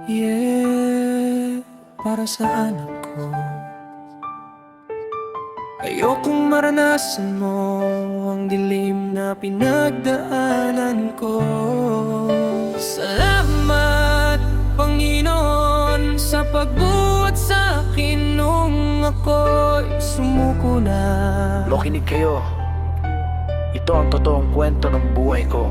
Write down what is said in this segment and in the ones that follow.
Yeah, para sa anak ko. Ayokong maranasan mo ang dilim na pinagdaanan ko. Salamat, Panginoon, sa pagbuhat sa akin nung ako'y sumuko na. Makinig kayo. Ito ang totoong kwento ng buhay ko.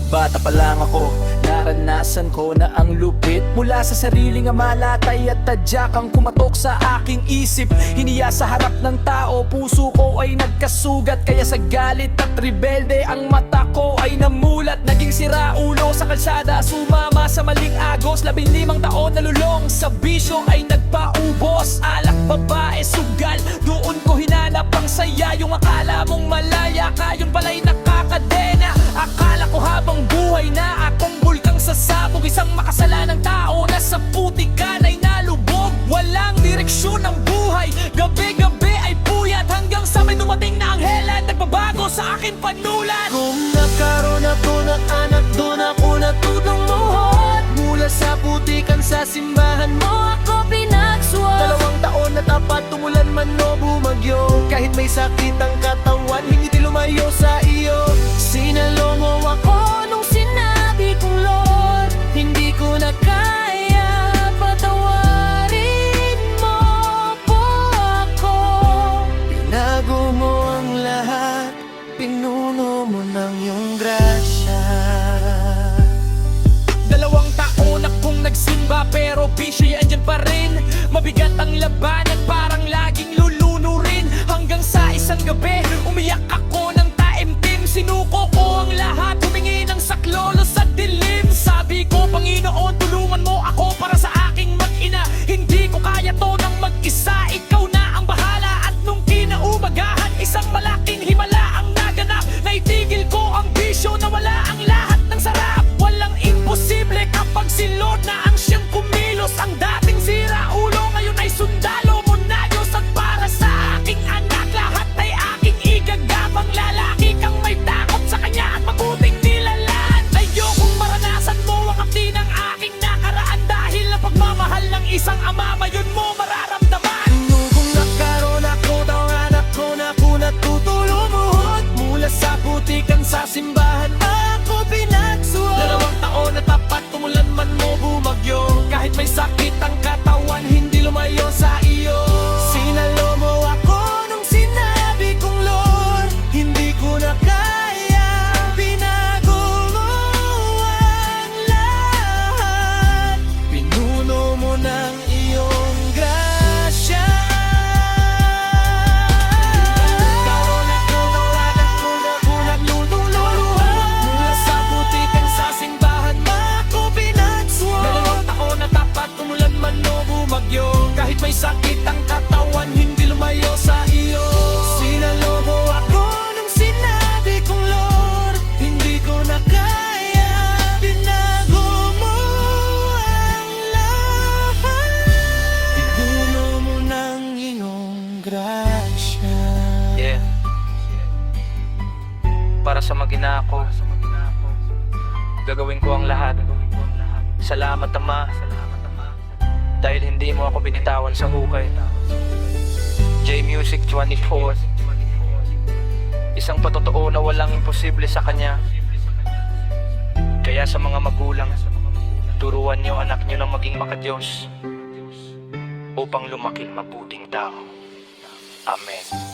Bata pa lang ako, naranasan ko na ang lupit mula sa sariling amalatay at tadyakang kumatok sa aking isip. Hiniya sa harap ng tao, puso ko ay nagkasugat. Kaya sa galit at rebelde, ang mata ko ay namulat. Naging siraulo sa kalsada, sumama sa maling agos. 15 taon nalulong sa bisyo ay nagpaubos. Alak, babae, sugal, doon ko hinanap ang saya. Yung akala mong malaya ka, yun pala'y nakakadena. Akala ko habang buhay na akong bulkang sasabog, isang makasalanang tao na sa putikan ay nalubog. Walang direksyon ng buhay, gabi-gabi ay puyat, hanggang sa may dumating na anghela, nagbabago sa akin panulat. Kung nagkaroon ako ng anak, doon ako natutong muhot. Mula sa putikan sa simbahan mo ako pinagswak. 2 taon na tapat, tumulan man o bumagyo. Kahit may sakit ang katawan, hindi lumayo sa iyo. Sinalo mo ako nung sinabi kong Lord, hindi ko na kaya, patawarin mo po ako. Pinago mo ang lahat, pinuno mo ng iyong grasya. 2 taon akong nagsimba pero bisyo'y andyan pa rin. Mabigat ang labanan, parang laging lulunurin. Hanggang sa isang gabi, umiyak ako ng taimtim. Sinuko ko ang lahat, humingi ng saklolo sa dilim. Sabi ko, Panginoon, tulungan mo ako para sa aking mag-ina. Hindi ko kaya to ng mag-isa, ikaw na ang bahala. At nung kinaumagahan, isang malaking himala ang naganap. Naitigil ko ang bisyo, nawala ang lahat ng sarap. Walang imposible kapag si Lord na ang siyang kumilos. Ang dating siraulo ngayon ay sundalo mo na Diyos. At para sa aking anak, lahat ay aking igagabang. Lalaki kang may takot sa kanya at mabuting nilalaan. Ayokong maranasan mo ang akti ng aking nakaraan, dahil ang pagmamahal ng isang ama mayon mo mararamdaman. Kung nagkaroon ako daw anak ko na ako natutulumuhot. Mula sa putikan sa simbahan ako pinagswak. 2 taon na tapat, tumulan man mo bumagyo. Kahit may sakit ang katawan, hindi lumayo sa iyo. Sinalo mo ako nung sinabi kong Lord, hindi ko na kaya, pinago mo ang lahat, pinuno mo ng iyong grasya. Nagkaroon ako ng anak ko na ako natutulumuhot. Mula sa putikan sa simbahan ako pinagswak. 2 taon na tapat, tumulan man o bumagyo. Kahit may sakit ang katawan, hindi lumayo sa iyo. Sinalo mo ako nung sinabi kong Lord, hindi ko na kaya, pinago mo ang lahat, pinuno mo ng iyong grasya. Yeah. Para sa mag-ina ko, gagawin ko ang lahat. Salamat, Ama, dahil hindi mo ako binitawan sa hukay. J-Music 24, isang patotoo na walang imposible sa kanya. Kaya sa mga magulang, turuan niyo anak niyo na maging makadiyos upang lumaking mabuting tao. Amen.